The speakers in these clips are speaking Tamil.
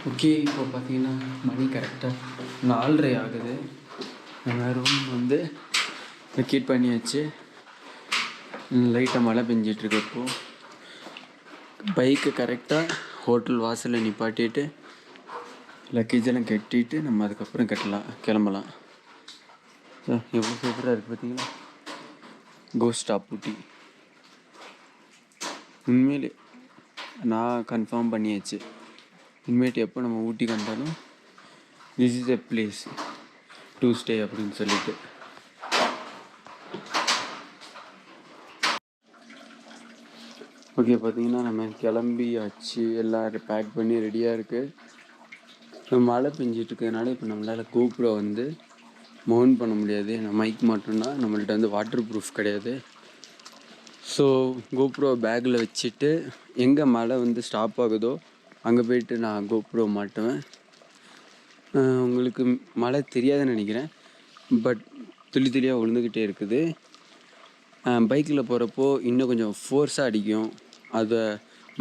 ஓகே, இப்போ பார்த்தீங்கன்னா மணி கரெக்டாக 4:30 ஆகுது. நம்ம ரூம் வந்து வெக்கேட் பண்ணியாச்சு. லைட்டாக மழை பெஞ்சிட்ருக்கு. இப்போது பைக்கை கரெக்டாக ஹோட்டல் வாசலில் நிப்பாட்டிட்டு லக்கேஜெல்லாம் கட்டிட்டு நம்ம அதுக்கப்புறம் கிளம்பலாம். எவ்வளோ சூப்பராக இருக்குது பார்த்தீங்களா? கோஸ்ட் ஆஃப் ஊட்டி. உண்மையிலே நான் கன்ஃபார்ம் பண்ணியாச்சு. இனிமேட்டு எப்போ நம்ம ஊட்டிக்கு வந்தாலும் this is a place to stay அப்படின்னு சொல்லிட்டு. ஓகே, பார்த்தீங்கன்னா நம்ம கிளம்பியாச்சு. எல்லாம் பேக் பண்ணி ரெடியாக இருக்குது. மழை பெஞ்சிட்ருக்கிறதுனால இப்போ நம்மளால் கோப்ரோ வந்து மவுண்ட் பண்ண முடியாது. நம்ம மைக் மட்டும்தான், நம்மள்ட்ட வந்து வாட்டர் ப்ரூஃப் கிடையாது. ஸோ கோப்ரோ பேக்கில் வச்சுட்டு எங்கே மழை வந்து ஸ்டாப் ஆகுதோ அங்கே போய்ட்டு நான் கோப்ரோ மாட்டுவேன். உங்களுக்கு மழை தெரியாதுன்னு நினைக்கிறேன், பட் துளி துளியாக விழுந்துக்கிட்டே இருக்குது. பைக்கில் போகிறப்போ இன்னும் கொஞ்சம் ஃபோர்ஸாக அடிக்கும் அதை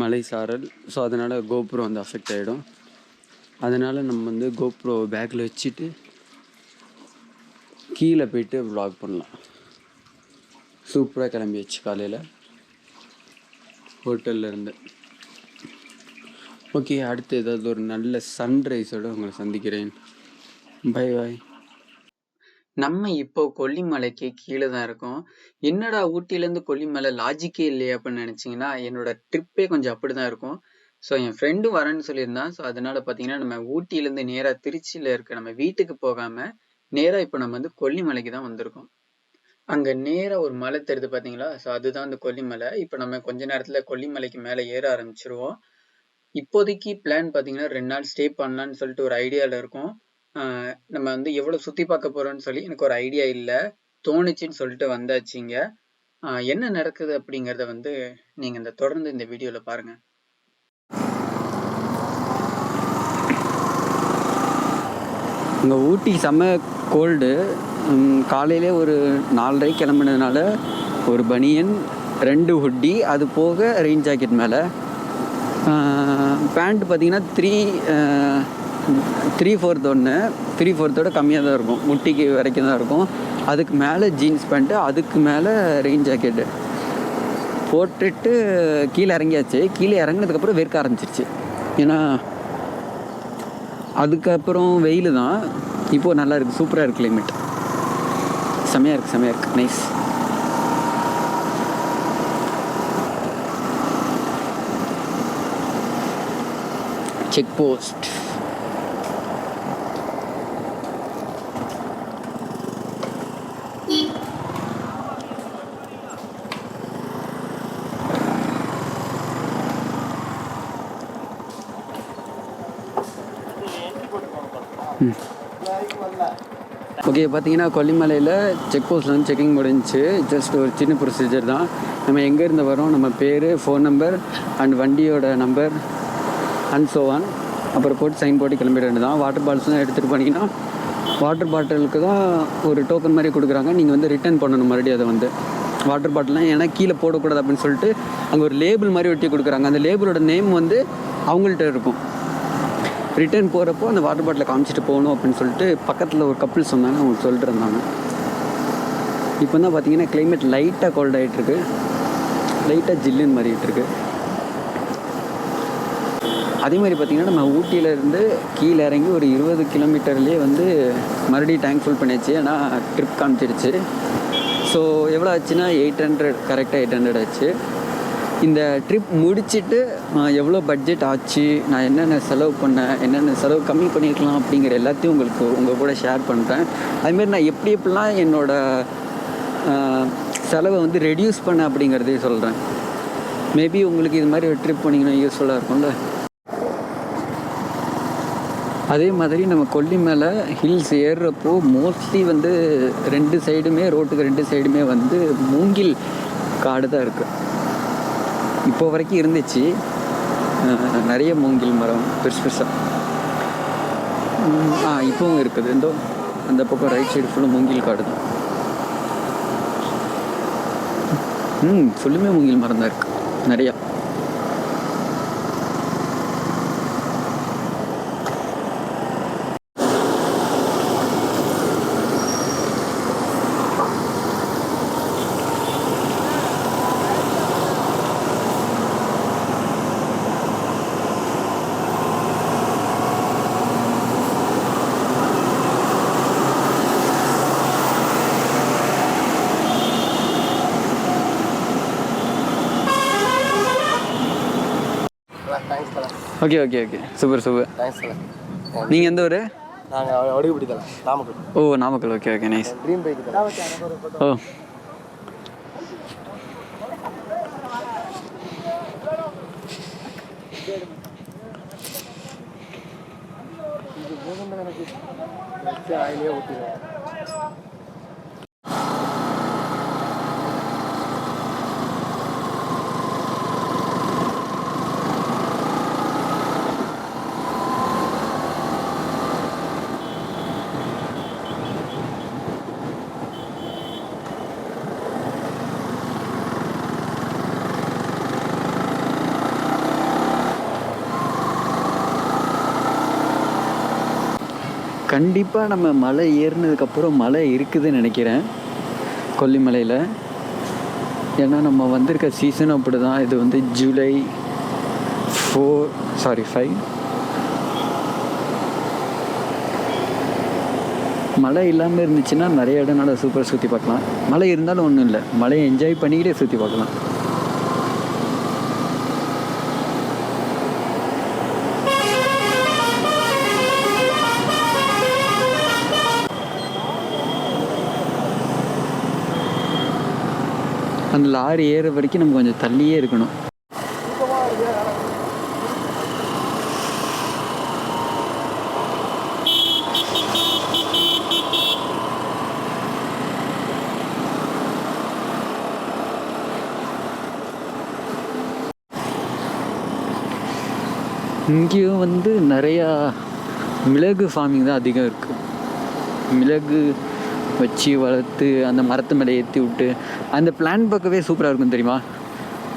மழை சாரல். ஸோ அதனால் கோப்ரோ வந்து அஃபெக்ட் ஆகிடும். அதனால் நம்ம வந்து கோப்ரோ பேக்கில் வச்சுட்டு கீழே போய்ட்டு வ்ளாக் பண்ணலாம். சூப்பராக கிளம்பியாச்சு காலையில் ஹோட்டல்லேருந்து. ஓகே, அடுத்து ஏதாவது ஒரு நல்ல சன்ரைஸோடு உங்களை சந்திக்கிறேன். Bye bye. நம்ம இப்போ கொல்லிமலைக்கு கீழே தான் இருக்கோம். என்னடா ஊட்டிலேருந்து கொல்லிமலை லாஜிக்கே இல்லையா அப்படின்னு நினச்சிங்கன்னா, என்னோட ட்ரிப்பே கொஞ்சம் அப்படி தான் இருக்கும். ஸோ என் ஃப்ரெண்டும் வரேன்னு சொல்லியிருந்தான். ஸோ அதனால் பார்த்தீங்கன்னா நம்ம ஊட்டியிலேருந்து நேராக திருச்சியில் இருக்க நம்ம வீட்டுக்கு போகாமல் நேராக இப்போ நம்ம வந்து கொல்லிமலைக்கு தான் வந்திருக்கோம். அங்கே நேராக ஒரு மலை தெரியுது பார்த்தீங்களா? ஸோ அதுதான் அந்த கொல்லிமலை. இப்போ நம்ம கொஞ்ச நேரத்தில் கொல்லிமலைக்கு மேலே ஏற ஆரம்பிச்சிருவோம். இப்போதைக்கு பிளான் பார்த்தீங்கன்னா 2 நாள் ஸ்டே பண்ணலான்னு சொல்லிட்டு ஒரு ஐடியாவில் இருக்கும். நம்ம வந்து எவ்வளோ சுற்றி பார்க்க போகிறோன்னு சொல்லி எனக்கு ஒரு ஐடியா இல்லை, தோணுச்சுன்னு சொல்லிட்டு வந்தாச்சுங்க. என்ன நடக்குது அப்படிங்கிறத வந்து நீங்கள் தொடர்ந்து இந்த வீடியோவில் பாருங்கள். இங்கே ஊட்டி செம்ம கோல்டு. காலையிலே ஒரு 4:30 கிளம்புனதுனால ஒரு பனியன், 2 ஹுட்டி, அது போக ரெயின் ஜாக்கெட் மேலே. பேண்ட் பார்த்தீங்கன்னா 3/4 கம்மியாக தான் இருக்கும், முட்டிக்கு வரைக்கும் தான் இருக்கும். அதுக்கு மேலே ஜீன்ஸ் பேண்ட்டு, அதுக்கு மேலே ரெயின் ஜாக்கெட்டு போட்டுட்டு கீழே இறங்கியாச்சு. கீழே இறங்கினதுக்கப்புறம் வேர்க்க ஆரம்பிச்சிருச்சு. ஏன்னா அதுக்கப்புறம் வெயில் தான். இப்போது நல்லா இருக்குது, சூப்பராக இருக்குது, கிளைமேட் செம்மையாக இருக்குது, நைஸ். Check post. ஓகே, பார்த்தீங்கன்னா கொல்லிமலையில் செக் போஸ்ட்டில் வந்து செக்கிங் முடிஞ்சிச்சு. ஜஸ்ட் ஒரு சின்ன ப்ரொசீஜர் தான். நம்ம எங்கேருந்து வரோம், நம்ம பேர், ஃபோன் நம்பர் அண்ட் வண்டியோட நம்பர் அண்ட் ஸோ ஆன், அப்புறம் போட்டு சைன் போட்டு கிளம்பிட வேண்டியது தான். வாட்டர் பாட்டில்ஸ்லாம் எடுத்துகிட்டு போனீங்கன்னா வாட்டர் பாட்டிலுக்கு தான் ஒரு டோக்கன் மாதிரி கொடுக்குறாங்க. நீங்கள் வந்து ரிட்டர்ன் பண்ணணும் மறுபடியும் அதை வந்து வாட்டர் பாட்டிலாம். ஏன்னா கீழே போடக்கூடாது அப்படின்னு சொல்லிட்டு அங்கே ஒரு லேபிள் மாதிரி ஒட்டி கொடுக்குறாங்க. அந்த லேபிளோட நேம் வந்து அவங்கள்ட்ட இருக்கும். ரிட்டர்ன் போகிறப்போ அந்த வாட்டர் பாட்டிலை காமிச்சிட்டு போகணும் அப்படின்னு சொல்லிட்டு பக்கத்தில் ஒரு கப்பிள் சொன்னாங்க, அவங்க சொல்லிட்டு இருந்தாங்க. இப்போ தான் பார்த்தீங்கன்னா கிளைமேட் லைட்டாக கோல்ட் ஆகிட்டுருக்கு, லைட்டாக ஜில்லுன்னு மாறிட்டுருக்கு. அதே மாதிரி பார்த்திங்கன்னா நம்ம ஊட்டியிலேருந்து கீழே இறங்கி ஒரு 20 கிலோமீட்டர்லேயே வந்து மறுபடியும் டேங்க் ஃபுல் பண்ணியாச்சு. ஆனால் ட்ரிப் காமிச்சிருச்சு. ஸோ எவ்வளோ ஆச்சுன்னா 800, கரெக்டாக 800 ஆச்சு. இந்த ட்ரிப் முடிச்சுட்டு எவ்வளோ பட்ஜெட் ஆச்சு, நான் என்னென்ன செலவு பண்ணேன், என்னென்ன செலவு கம்மி பண்ணியிருக்கலாம் அப்படிங்கிற எல்லாத்தையும் உங்கள் கூட ஷேர் பண்ணுறேன். அதுமாரி நான் எப்படிலாம் என்னோடய செலவை வந்து ரெடியூஸ் பண்ணேன் அப்படிங்கிறதே சொல்கிறேன். மேபி உங்களுக்கு இது மாதிரி ஒரு ட்ரிப் பண்ணிங்கன்னா யூஸ்ஃபுல்லாக இருக்கும்ல. அதே மாதிரி நம்ம கொல்லிமலை ஹில்ஸ் ஏறுறப்போ மோஸ்ட்லி வந்து 2 சைடுமே, ரோட்டுக்கு 2 சைடுமே வந்து மூங்கில் காடு தான் இருக்குது. இப்போ வரைக்கும் இருந்துச்சு, நிறைய மூங்கில் மரம் பெருசாக இப்போவும் இருக்குது. அந்த பக்கம் ரைட் சைடு ஃபுல்லாக மூங்கில் காடு தான். ஃபுல்லுமே மூங்கில் மரம் தான் இருக்குது நிறையா. Okay okay okay, super super. நீங்கள் எந்த ஊர்? நாங்கள் வடிகுடி தலை, நாமக்கல். ஓ, Namakkal. Okay okay, nice. Dream bike ஓ, எனக்கு ஆயிலே ஊற்றிடுவேன். கண்டிப்பாக நம்ம மலை ஏறினதுக்கப்புறம் மழை இருக்குதுன்னு நினைக்கிறேன் கொல்லிமலையில். ஏன்னா நம்ம வந்திருக்க சீசன் அப்படி தான். இது வந்து ஜூலை 5. மழை இல்லாமல் இருந்துச்சுன்னா நிறைய இடம் நல்லா சூப்பராக சுற்றி பார்க்கலாம். மழை இருந்தாலும் ஒன்றும் இல்லை, மழையை என்ஜாய் பண்ணிக்கிட்டே சுற்றி பார்க்கலாம். அந்த லாரி ஏற வரைக்கும் நம்ம கொஞ்சம் தள்ளியே இருக்கணும். இங்கேயும் வந்து நிறையா மிளகு ஃபார்மிங் தான் அதிகம் இருக்குது. மிளகு வச்சு வளர்த்து அந்த மரத்து மேலே ஏற்றி விட்டு அந்த பிளான் பார்க்கவே சூப்பராக இருக்கும் தெரியுமா.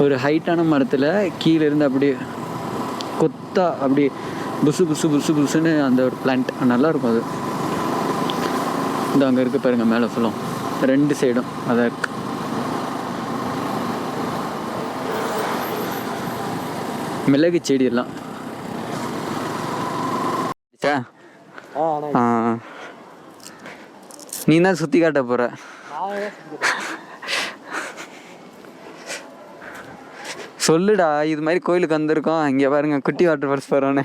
ஒரு ஹைட்டான மரத்தில் கீழே இருந்து அப்படியே கொத்தா அப்படியே புசு புசு புசு புசுன்னு அந்த ஒரு பிளான்ட் நல்லாயிருக்கும். அது இந்த அங்கே இருக்குது பாருங்கள், மேலே ஃபுல்லும் 2 சைடும் அதான் இருக்குது. மிளகு செடி எல்லாம். நீ தான் சுற்றி காட்ட போகிற. சொல்லுடா, இது மாதிரி கோயிலுக்கு வந்திருக்கோம், இங்கே பாருங்க குட்டி வாட்டர் ஃபால்ஸ் போகிறோன்னு.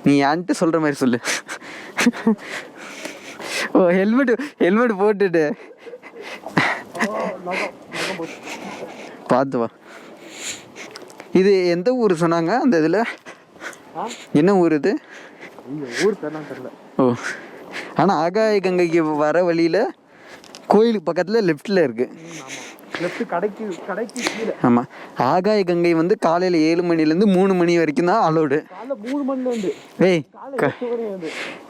நீ என்கிட்ட சொல்கிற மாதிரி சொல்லு. ஓ, ஹெல்மெட் போட்டுட்டு பார்த்து வா. இது எந்த ஊர் சொன்னாங்க அந்த இதில்? என்ன ஊர் இது? ஊர் தெரியல. ஓ, ஆனால் ஆகாய கங்கைக்கு வர வழியில் கோயிலுக்கு பக்கத்தில் லெஃப்டில் இருக்குது. ஆமாம், ஆகாய கங்கை வந்து காலையில் 7 மணிலேருந்து 3 மணி வரைக்கும் தான் அலோடு.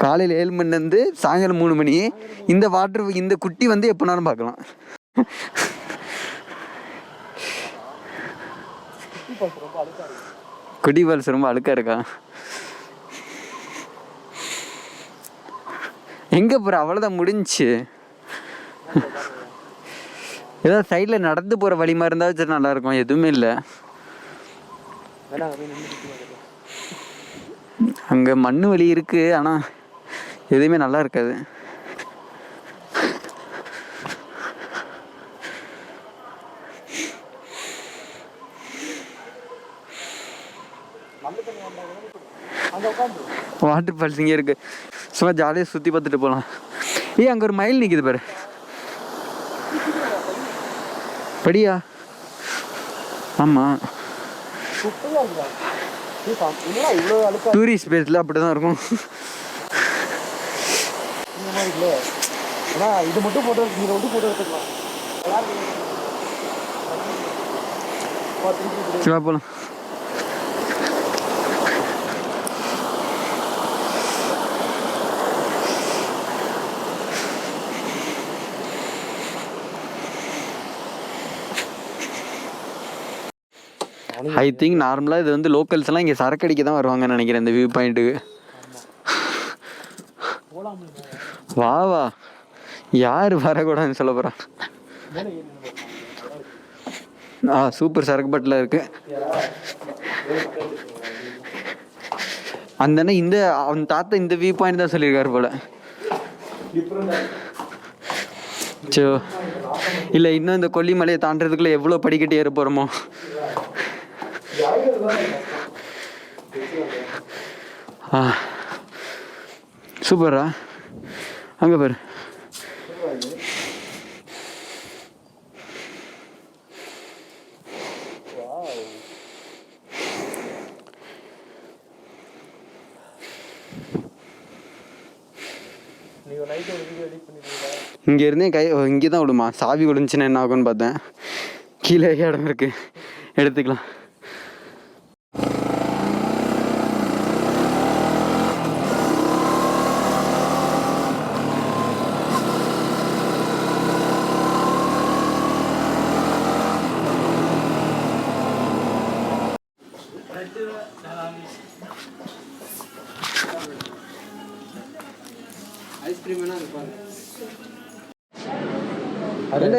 காலையில் 7 மணிலேருந்து சாயங்காலம் 3 மணி. இந்த குட்டி வந்து எப்போனாலும் பார்க்கலாம். குட்டி ஃபால்ஸ் ரொம்ப அழுக்கா இருக்கா? எங்கே போகிற? அவ்வளோதான், முடிஞ்சிச்சு. ஏதாவது சைடில் நடந்து போகிற வழி மாதிரி இருந்தால் சரி நல்லாயிருக்கும். எதுவுமே இல்லை. அங்கே மண் வழி இருக்குது, ஆனால் எதுவுமே நல்லா இருக்காது. வாட்டர் ஃபால்ஸ் இங்கே இருக்குது, சும்மா ஜாலியாக சுற்றி பார்த்துட்டு போகலாம். அங்கே ஒரு மயில் நிற்கிது பாரு. படியா? ஆமாம், டூரிஸ்ட் பிளேஸில் அப்படி தான் இருக்கும். இது மட்டும் போட்டோ எடுத்துக்கலாம். போகலாம். ஐ திங்க் நார்மலாக இது வந்து லோக்கல்ஸ் எல்லாம் இங்கே சரக்கு அடிக்க தான் வருவாங்கன்னு நினைக்கிறேன் இந்த வியூ பாயிண்ட்டுக்கு. வா, யார் வரக்கூடாதுன்னு சொல்ல போகிறான்? சூப்பர் சரக்கு பட்டில் இருக்கு. அந்த அவன் தாத்தா இந்த வியூ பாயிண்ட் தான் சொல்லியிருக்காரு போல. இல்லை, இன்னும் இந்த கொல்லிமலையை தாண்டறதுக்குள்ளே எவ்வளோ படிக்கட்டு ஏற போகிறோமோ. ஆ சூப்பரா. அங்கே பாரு. இங்கே இருந்தே இங்கே தான் விடுமா. சாவி விழுந்துச்சுன்னா என்ன ஆகும்னு பார்த்தேன். கீழே இடம் இருக்கு, எடுத்துக்கலாம்.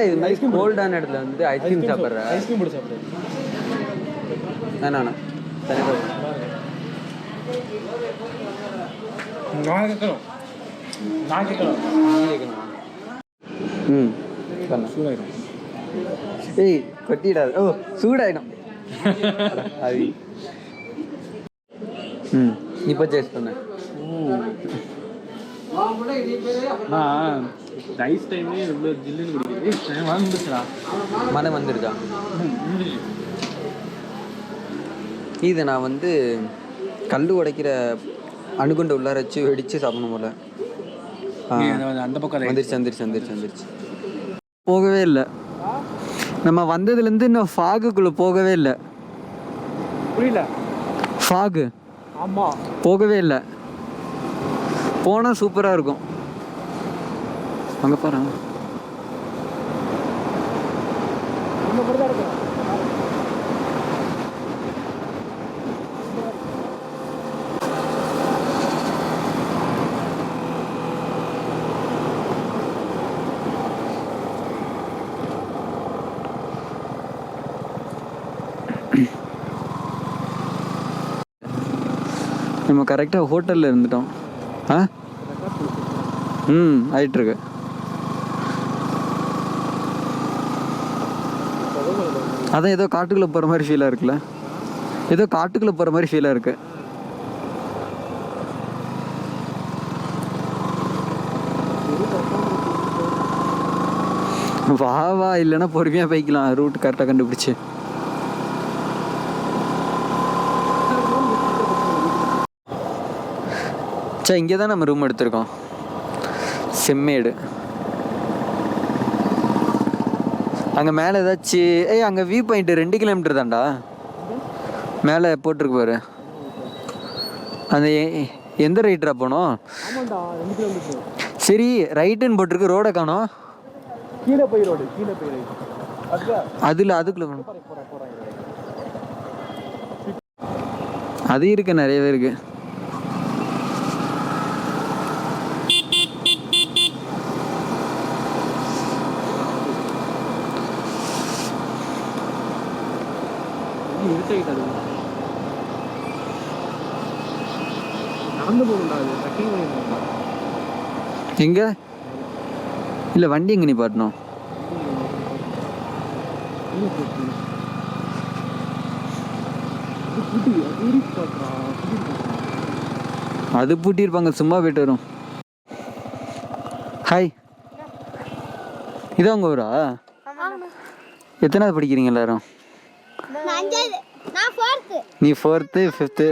இது மாதிரி கோல்டான இடத்துல வந்து ஐஸ்கிரீம் சாப்பிட்ற. ஐஸ்கிரீம் போட்டு சாப்பிட்றேன். வேணா நான் கேட்கணும். ம் பண்ண சூடாயிடும். ஏய் கொட்டிடாது. ஓ சூடாயிடும் அது. ம் இப்போ டேஸ்ட் பண்ண. ரைஸ் டைம்லேயே இவ்வளோ ஜில்லுன்னு குடிக்குது. வந்துச்சுடா, மனம் வந்துருக்கா? இது நான் வந்து கல் உடைக்கிற அணுகுண்டை உள்ளார வச்சு வெடித்து சாப்பிடணும் போல. அந்த பக்கம் வந்துருச்சு. போகவே இல்லை. நம்ம வந்ததுலேருந்து இன்னும் ஃபாகுக்குள்ளே போகவே இல்லை. புரியல. ஃபாகு ஆமாம் போகவே இல்லை. போனால் சூப்பராக இருக்கும். அங்கே பாருங்க. நம்ம கரெக்டாக ஹோட்டலில் இருந்துட்டோம். ஆ ஆயிட்டுருக்கு. அதான் ஏதோ காட்டுக்குள்ளே போகிற மாதிரி ஃபீலாக இருக்குல்ல. இருக்கு. வா இல்லைன்னா பொறுமையாக போய்க்கலாம், ரூட் கரெக்டாக கண்டுபிடிச்சி. சரி, இங்கே தான் நம்ம ரூம் எடுத்திருக்கோம். செம்மேடு. அங்கே மேலே ஏதாச்சும் அங்கே வியூ பாயிண்ட் 2 கிலோமீட்டர் தான்டா மேலே போட்டிருக்கு பாரு. அந்த எந்த ரைட்டரா போனோம்? சரி ரைட்டுன்னு போட்டிருக்கு, ரோடை காணோம். கீழே போய் ரோடு அதுக்குள்ள அது இருக்கு, நிறையவே இருக்கு. எங்க இல்லை வண்டி எங்க நிப்பாட்டணும்? அது பூட்டியிருப்பாங்க, சும்மா போயிட்டு வரும். ஹாய், இதான் உங்க ஊரா? எத்தனாவது படிக்கிறீங்க எல்லாரும்? நீ 4th 5th?